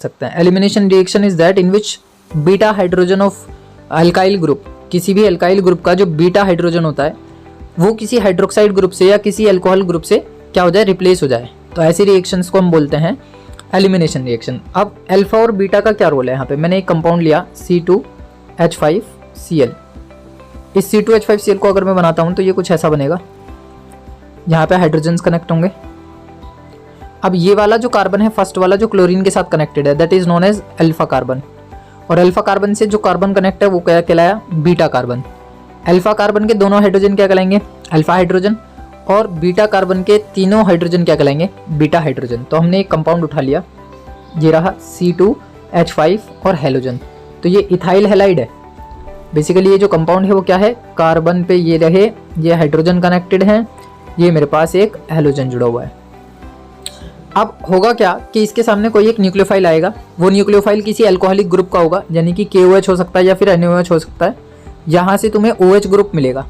सकते हैं। Elimination reaction is that in which beta hydrogen of alkyl group, किसी भी अल्काइल ग्रुप का जो बीटा हाइड्रोजन होता है वो किसी हाइड्रोक्साइड ग्रुप से या किसी अल्कोहल ग्रुप से क्या हो जाए, रिप्लेस हो जाए। तो ऐसी रिएक्शंस को हम बोलते हैं एलिमिनेशन रिएक्शन। अब अल्फा और बीटा का क्या रोल है? यहाँ पे मैंने एक कंपाउंड लिया C2H5Cl। इस C2H5Cl को अगर मैं बनाता हूँ तो ये कुछ ऐसा बनेगा, यहाँ पे हाइड्रोजन्स कनेक्ट होंगे। अब ये वाला जो कार्बन है, फर्स्ट वाला जो क्लोरीन के साथ कनेक्टेड है, that is known as alpha carbon. और अल्फा कार्बन से जो कार्बन कनेक्ट है वो क्या कहलाया? Beta carbon. अल्फा कार्बन के दोनों हाइड्रोजन क्या कहलाएंगे? Alpha hydrogen. और बीटा कार्बन के तीनों हाइड्रोजन क्या कहलाएंगे? Beta hydrogen. तो हमने एक कंपाउंड उठा लिया, ये रहा C2H5 और हेलोजन। तो ये इथाइल हैलाइड है। बेसिकली ये जो कंपाउंड है वो क्या है? कार्बन पे ये रहे, ये हाइड्रोजन कनेक्टेड है, ये मेरे पास एक हेलोजन जुड़ा हुआ है। अब होगा क्या कि इसके सामने कोई एक न्यूक्लियोफाइल आएगा, वो न्यूक्लियोफाइल किसी अल्कोहलिक ग्रुप का होगा, यानी कि KOH हो सकता है या फिर NaOH हो सकता है। यहाँ से तुम्हें OH ग्रुप मिलेगा।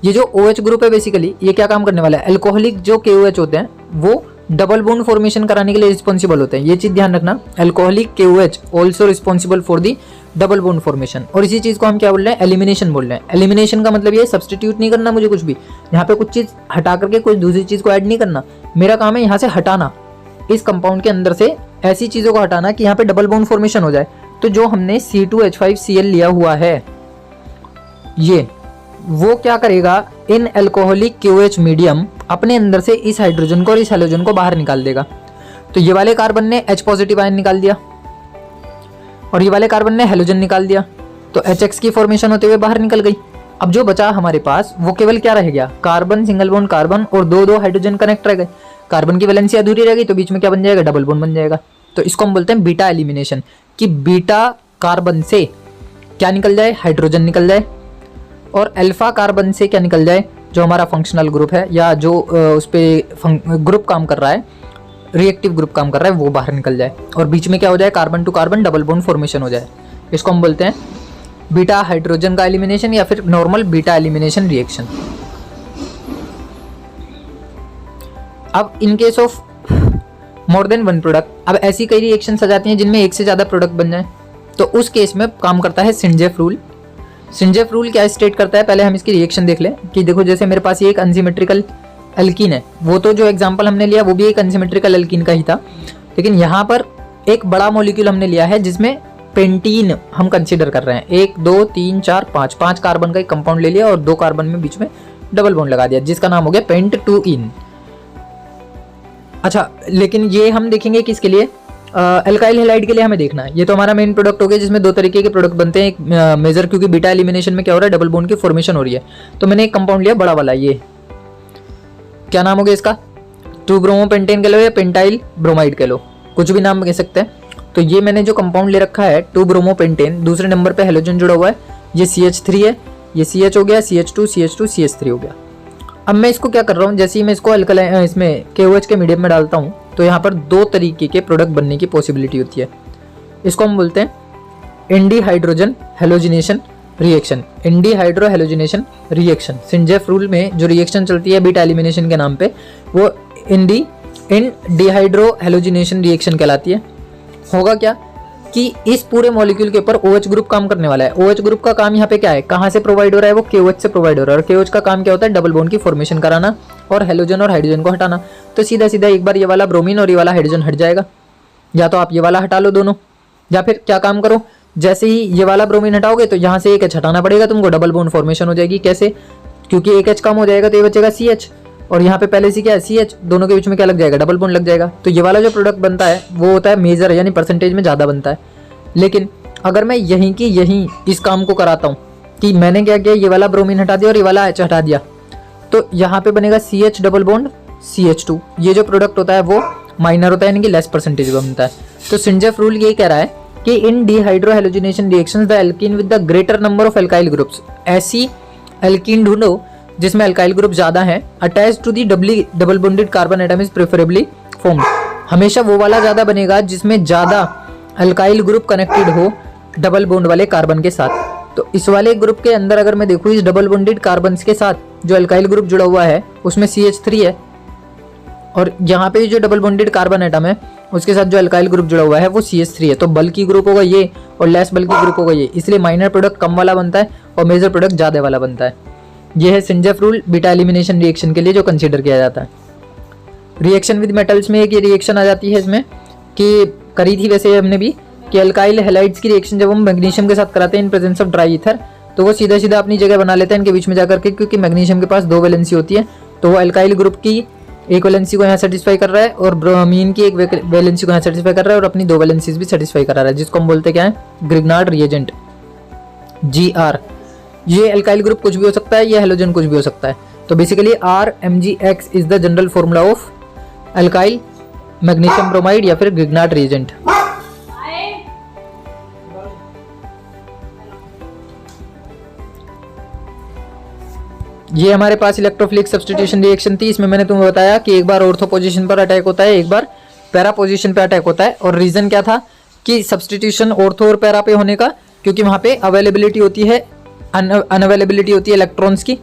ये जो OH ग्रुप है बेसिकली ये क्या काम करने वाला है? अल्कोहलिक जो KOH होते हैं वो डबल बॉन्ड फॉर्मेशन कराने के लिए रिस्पॉन्सिबल होते हैं। ये चीज ध्यान रखना, alcoholic KOH also responsible for the double bond formation. और इसी चीज को हम क्या बोल रहे हैं? एलिमिनेशन बोल रहे हैं। एलिमिनेशन का मतलब ये सब्सटीट्यूट नहीं करना मुझे कुछ भी, यहाँ पे कुछ चीज हटा करके कोई दूसरी चीज को ऐड नहीं करना। मेरा काम है यहाँ से हटाना, इस कंपाउंड के अंदर से ऐसी चीजों को हटाना कि यहाँ पे डबल बॉन्ड फॉर्मेशन हो जाए। तो जो हमने C2H5Cl लिया हुआ है ये, वो क्या करेगा? इन अल्कोहलिक KOH मीडियम अपने अंदर से इस हाइड्रोजन को और इस हेलोजन को बाहर निकाल देगा। तो ये वाले कार्बन ने H पॉजिटिव आयन निकाल दिया और ये वाले कार्बन ने हेलोजन निकाल दिया, तो HX की फॉर्मेशन होते हुए बाहर निकल गई। अब जो बचा हमारे पास वो केवल क्या रह गया? कार्बन, सिंगल बॉन्ड कार्बन और दो हाइड्रोजन कनेक्ट रह गए। कार्बन की वैलेंसी अधूरी रह गई तो बीच में क्या बन जाएगा? डबल बॉन्ड बन जाएगा। तो इसको हम बोलते हैं बीटा एलिमिनेशन, कि बीटा कार्बन से क्या निकल जाए? हाइड्रोजन निकल जाए, और अल्फा कार्बन से क्या निकल जाए? जो हमारा फंक्शनल ग्रुप है या जो उस पर ग्रुप काम कर रहा है, रिएक्टिव ग्रुप काम कर रहा है, वो बाहर निकल जाए और बीच में क्या हो जाए? Carbon to carbon double bond formation हो जाए। इसको हम बोलते हैं बीटा हाइड्रोजन का एलिमिनेशन या फिर नॉर्मल बीटा एलिमिनेशन रिएक्शन। अब in case of more than one product, अब ऐसी कई रिएक्शंस आ जाती हैं जिनमें एक से ज़्यादा प्रोडक्ट बन जाए, तो उस केस में काम करता है सिंजेफ रूल। सिंजेफ रूल क्या स्टेट करता है? पहले हम इसकी रिएक्शन देख लें कि देखो, जैसे मेरे पास ये एक अनसिमेट्रिकल अल्कीन है, वो तो जो एग्जांपल हमने लिया वो भी एक अनसिमेट्रिकल अल्कीन का ही था, लेकिन यहाँ पर एक बड़ा मॉलिक्यूल हमने लिया है जिसमें पेंटीन हम कंसीडर कर रहे हैं। 1 2 3 4 5 कार्बन का एक कंपाउंड ले लिया और 2 कार्बन में बीच में डबल बॉन्ड लगा दिया, जिसका नाम हो गया पेंट-2-इन। अच्छा, लेकिन ये हम देखेंगे किसके लिए? अल्काइल हैलाइड के लिए हमें देखना है। ये तो हमारा मेन प्रोडक्ट हो गया जिसमें 2 तरीके के प्रोडक्ट बनते हैं। एक मेजर, क्योंकि बीटा एलिमिनेशन में क्या हो रहा है? डबल बॉन्ड की फॉर्मेशन हो रही है। तो मैंने एक कंपाउंड लिया बड़ा वाला, ये क्या नाम हो गया इसका? 2-ब्रोमोपेंटेन कह लो या पेंटाइल ब्रोमाइड कह लो, कुछ भी नाम कह सकते हैं। तो ये मैंने जो कंपाउंड ले रखा है 2-ब्रोमोपेंटेन, दूसरे नंबर पे हेलोजन जुड़ा हुआ है, ये CH3 है, ये CH हो गया, CH2 CH2 CH3 हो गया। अब मैं इसको क्या कर रहा हूँ, जैसे ही मैं इसको अल्कलाइन इसमें KOH के मीडियम में डालता हूँ तो यहाँ पर 2 तरीके के प्रोडक्ट बनने की पॉसिबिलिटी होती है। इसको हम बोलते हैं dehydrohalogenation reaction. Dehydrohalogenation reaction, Saytzeff rule में जो रिएक्शन चलती है बीटा एलिमिनेशन के नाम पे, वो एंडीहाइड्रो हेलोजिनेशन रिएक्शन कहलाती है। होगा क्या कि इस पूरे मॉलिक्यूल के ऊपर OH ग्रुप काम करने वाला है। OH ग्रुप का काम यहाँ पे क्या है? कहाँ से प्रोवाइड हो रहा है? वो KOH से प्रोवाइड हो रहा है। और KOH का काम क्या होता है? डबल बॉन्ड की फॉर्मेशन कराना और हेलोजन और हाइड्रोजन को हटाना। तो सीधा सीधा एक बार ये वाला ब्रोमीन और ये वाला हाइड्रोजन हट जाएगा, या तो आप ये वाला हटा लो दोनों, या फिर क्या काम करो, जैसे ही ये वाला ब्रोमीन हटाओगे तो यहाँ से एक H हटाना पड़ेगा तुमको, डबल बॉन्ड फॉर्मेशन हो जाएगी। कैसे? क्योंकि एक H कम हो जाएगा तो ये बचेगा CH, और यहाँ पे पहले से क्या है? CH, दोनों के बीच में क्या लग जाएगा? डबल बॉन्ड लग जाएगा। तो ये वाला जो प्रोडक्ट बनता है वो होता है मेजर, यानी परसेंटेज में ज़्यादा बनता है। लेकिन अगर मैं यहीं की यहीं इस काम को कराता हूँ कि मैंने क्या किया, ये वाला ब्रोमीन हटा दिया और ये वाला H हटा दिया, तो यहाँ पे बनेगा CH डबल बॉन्ड CH2। ये जो प्रोडक्ट होता है वो माइनर होता है, यानी कि लेस परसेंटेज में बनता है। तो सिंजेफ रूल ये कह रहा है कि in dehydrohalogenation reactions the alkene with the greater number of alkyl groups, ऐसी एल्कीन ढूंढो जिसमें अल्काइल ग्रुप ज्यादा है, attach to the double bonded carbon atom is preferably formed. हमेशा वो वाला ज्यादा बनेगा जिसमें ज्यादा अल्काइल ग्रुप कनेक्टेड हो डबल बॉन्ड वाले कार्बन के साथ। तो इस वाले ग्रुप के अंदर अगर मैं देखूँ, इस डबल बॉन्डेड कार्बन के साथ जो अल्काइल ग्रुप जुड़ा हुआ है उसमें CH3 है, और यहाँ पे जो डबल बॉन्डेड कार्बन एटम है उसके साथ जो अल्काइल ग्रुप जुड़ा हुआ है वो CH3 है, तो बल्कि ग्रुप होगा ये और लेस बल्कि ग्रुप होगा ये, इसलिए माइनर प्रोडक्ट कम वाला बनता है और मेजर प्रोडक्ट ज़्यादा वाला बनता है। ये है सिंजेफ रूल बीटा एलिमिनेशन रिएक्शन के लिए जो कंसीडर किया जाता है। रिएक्शन विद मेटल्स में एक ये रिएक्शन आ जाती है इसमें कि करी थी वैसे हमने भी कि अल्काइल हैलाइड्स की रिएक्शन जब हम मैग्नीशियम के साथ कराते हैं in presence of dry ether, तो वो सीधा सीधा अपनी जगह बना लेते हैं इनके बीच में जाकर के, क्योंकि मैग्नीशियम के पास 2 वैलेंसी होती है, तो वो अल्काइल ग्रुप की एक वैलेंसी को यहाँ सेटिस्फाई कर रहा है और ब्रोमीन की एक वैलेंसी को यहाँ सेटिस्फाई कर रहा है और अपनी 2 वैलेंसीज भी सेटिस्फाई करा रहा है, जिसको हम बोलते क्या है, ग्रिग्नार्ड रिएजेंट, GR। ये अल्काइल ग्रुप कुछ भी हो सकता है, ये हेलोजन कुछ भी हो सकता है। तो basically RMgX is the general formula of alkyl magnesium bromide या फिर ग्रिग्नार्ड रिएजेंट। ये हमारे पास इलेक्ट्रोफिलिक सब्स्टिट्यूशन रिएक्शन थी। इसमें मैंने तुम्हें बताया कि एक बार ऑर्थो पोजीशन पर अटैक होता है, एक बार पैरा पोजीशन पर अटैक होता है। और रीजन क्या था कि सब्स्टिट्यूशन ऑर्थो और पैरा पे होने का, क्योंकि वहां पे अवेलेबिलिटी होती है, अनअवेलेबिलिटी होती है इलेक्ट्रॉन्स की।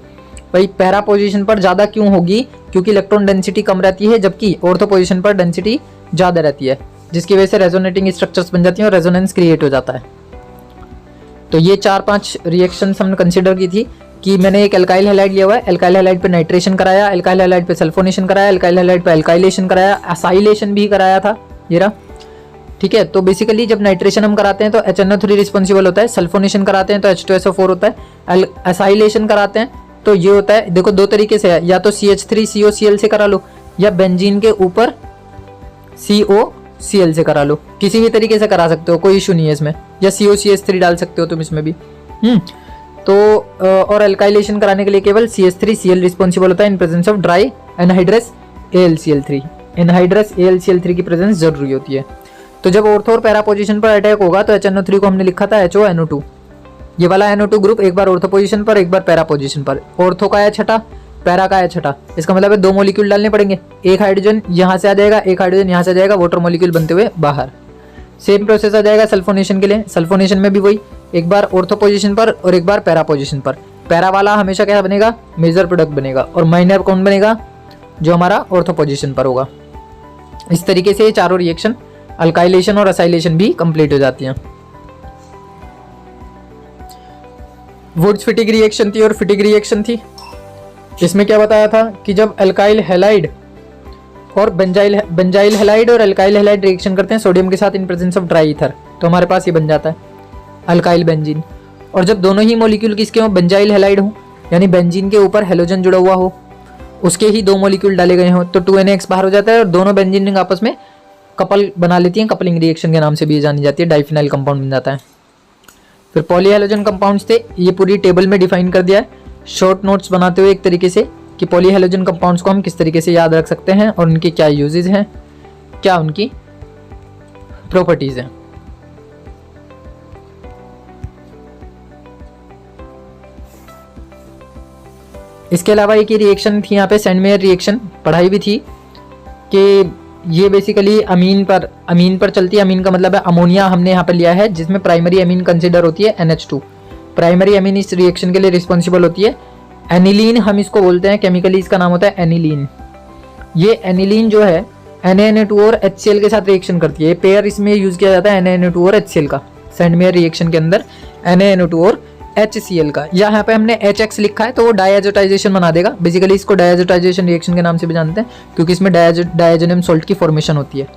भाई पैरा पोजीशन पर ज़्यादा क्यों होगी, क्योंकि इलेक्ट्रॉन डेंसिटी कम रहती है, जबकि ऑर्थो पोजीशन पर डेंसिटी ज़्यादा रहती है, जिसकी वजह से रेजोनेटिंग स्ट्रक्चर्स बन जाती हैं और रेजोनेंस क्रिएट हो जाता है। तो ये 4-5 रिएक्शंस हमने कंसिडर की थी कि मैंने एक अल्काइल हैलाइड लिया हुआ है, अल्काइल हैलाइड पे नाइट्रेशन कराया, अल्काइल हैलाइड पे सल्फोनेशन कराया, अल्काइल हैलाइड पे अल्काइलेशन कराया, असाइलेशन भी कराया था ये रहा। ठीक है, तो बेसिकली जब नाइट्रेशन हम कराते हैं तो HNO3 रिस्पॉन्सिबल होता है, सल्फोनेशन कराते हैं तो H2SO4 होता है, असाइलेशन कराते हैं तो ये होता है, देखो 2 तरीके से है, या तो CH3COCl से करा लो या बेंजीन के ऊपर COCl से करा लो, किसी भी तरीके से करा सकते हो, कोई इशू नहीं है इसमें, या COCH3 डाल सकते हो तुम इसमें भी। तो और अल्काइलेशन कराने के लिए केवल CH3Cl रिस्पॉन्सिबल होता है in presence of dry anhydrous AlCl3। Anhydrous AlCl3 की प्रेजेंस जरूरी होती है। तो जब ऑर्थो और पैरा पोजीशन पर अटैक होगा तो HNO3 को हमने लिखा था HONO2, ये वाला NO2 ग्रुप एक बार ऑर्थो पोजीशन पर एक बार पैरा पोजीशन पर, ऑर्थो का है छठा, पैरा का है छठा, इसका मतलब है 2 मॉलिक्यूल डालने पड़ेंगे, एक हाइड्रोजन यहाँ से आ जाएगा, एक हाइड्रोजन यहाँ से आ जाएगा, वाटर मॉलिक्यूल बनते हुए बाहर। सेम प्रोसेस आ जाएगा सल्फोनेशन के लिए, सल्फोनेशन में भी वही, एक बार ऑर्थो पोजीशन पर और एक बार पैरा पोजीशन पर। पैरा वाला हमेशा क्या बनेगा, मेजर प्रोडक्ट बनेगा, और माइनर कौन बनेगा, जो हमारा ऑर्थो पोजीशन पर होगा। इस तरीके से ये चारों रिएक्शन अल्काइलेशन और असाइलेशन भी कंप्लीट हो जाती हैं। वुड्स फिटिग रिएक्शन थी और फिटिग रिएक्शन थी। इसमें क्या बताया था कि जब अल्काइल हैलाइड और बेंजाइल हैलाइड और अल्काइल हैलाइड रिएक्शन करते हैं सोडियम के साथ in presence of dry ether, तो हमारे पास ये बन जाता है अल्काइल बेंजीन। और जब दोनों ही मॉलिक्यूल किसके हो, बेंजाइल हैलाइड हो, यानी बेंजीन के ऊपर हेलोजन जुड़ा हुआ हो, उसके ही 2 मॉलिक्यूल डाले गए हो, तो 2NX बाहर हो जाता है और दोनों बेंजीन रिंग आपस में कपल बना लेती हैं, कपलिंग रिएक्शन के नाम से भी जानी जाती है, डाइफिनाइल कंपाउंड बन जाता है। फिर पॉलीहेलोजन कंपाउंड्स थे, ये पूरी टेबल में डिफाइन कर दिया है शॉर्ट नोट्स बनाते हुए एक तरीके से कि पॉलीहेलोजन कंपाउंड्स को हम किस तरीके से याद रख सकते हैं और उनके क्या यूजेस हैं, क्या उनकी प्रॉपर्टीज हैं। इसके अलावा एक ही रिएक्शन थी यहाँ पे, सेंडमेयर रिएक्शन, पढ़ाई भी थी कि ये बेसिकली अमीन पर चलती है। अमीन का मतलब है अमोनिया हमने यहाँ पे लिया है, जिसमें प्राइमरी अमीन कंसिडर होती है NH2। प्राइमरी अमीन इस रिएक्शन के लिए रिस्पॉन्सिबल होती है। एनिलीन हम इसको बोलते हैं, केमिकली इसका नाम होता है एनिलीन। ये एनिलीन जो है NaNO2 और HCl के साथ रिएक्शन करती है। पेयर इसमें यूज किया जाता है NaNO2 और HCl का, सेंडमेयर रिएक्शन के अंदर NaNO2 और HCl का। यहाँ पे हमने HX लिखा है तो वो डायजोटाइजेशन बना देगा। बेसिकली इसको डायजोटाइजेशन रिएक्शन के नाम से भी जानते हैं, क्योंकि इसमें डायजोनियम सॉल्ट की फॉर्मेशन होती है।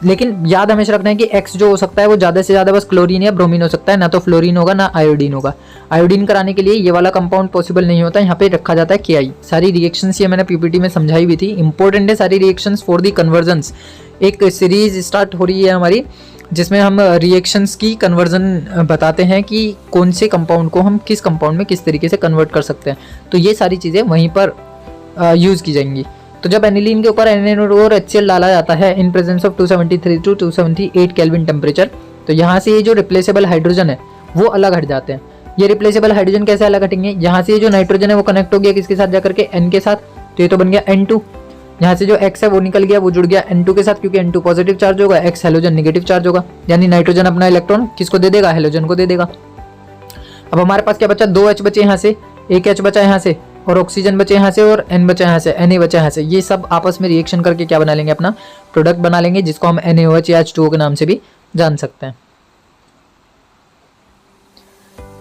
लेकिन याद हमेशा रखना है कि X जो हो सकता है वो ज़्यादा से ज़्यादा बस क्लोरीन या ब्रोमीन हो सकता है, ना तो फ्लोरीन होगा ना आयोडीन होगा। आयोडीन कराने के लिए ये वाला कंपाउंड पॉसिबल नहीं होता, यहाँ पे रखा जाता है KI। सारी रिएक्शंस ये मैंने PPT में समझाई हुई थी, इंपॉर्टेंट है सारी रिएक्शंस फॉर दी कन्वर्जन्स। एक सीरीज स्टार्ट हो रही है हमारी जिसमें हम रिएक्शंस की कन्वर्जन बताते हैं कि कौन से कंपाउंड को हम किस कंपाउंड में किस तरीके से कन्वर्ट कर सकते हैं। तो ये सारी चीज़ें वहीं पर यूज़ की जाएंगी। तो जब एनिलीन के ऊपर NaNO2 और HCl डाला जाता है in presence of 273 to 278 kelvin temperature, तो यहाँ से ये जो रिप्लेसेबल हाइड्रोजन है वो अलग हट जाते हैं। ये रिप्लेसेबल हाइड्रोजन कैसे अलग हटेंगे, यहाँ से ये जो नाइट्रोजन है वो कनेक्ट हो गया किसके साथ जाकर के, N के साथ, तो ये तो बन गया N2। यहाँ से जो X है वो निकल गया, वो जुड़ गया N2 के साथ, क्योंकि N2 पॉजिटिव चार्ज होगा, X हेलोजन नेगेटिव चार्ज होगा, यानी नाइट्रोजन अपना इलेक्ट्रॉन किसको दे देगा, हेलोजन को दे देगा। अब हमारे पास क्या बचा, 2 H बचे यहाँ से, 1 H बचा यहाँ से और ऑक्सीजन बचे यहाँ से और N बचा यहाँ से, Na बचा यहाँ से, ये सब आपस में रिएक्शन करके क्या बना लेंगे, अपना प्रोडक्ट बना लेंगे, जिसको हम NaOH या H2O के नाम से भी जान सकते हैं।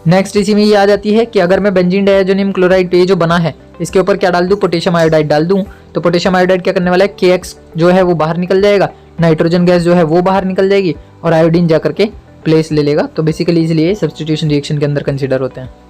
नेक्स्ट इसी में ये आ जाती है कि अगर मैं बेंजीन डाइज़ोनियम क्लोराइड पे ये जो बना है इसके ऊपर क्या डाल दूं, पोटेशियम आयोडाइड डाल दूं, तो पोटेशियम आयोडाइड क्या करने वाला है, KX जो है वो बाहर निकल जाएगा, नाइट्रोजन गैस जो है वो बाहर निकल जाएगी और आयोडीन जा करके प्लेस ले लेगा। तो बेसिकली इसलिए सब्स्टिट्यूशन रिएक्शन के अंदर कंसिडर होते हैं।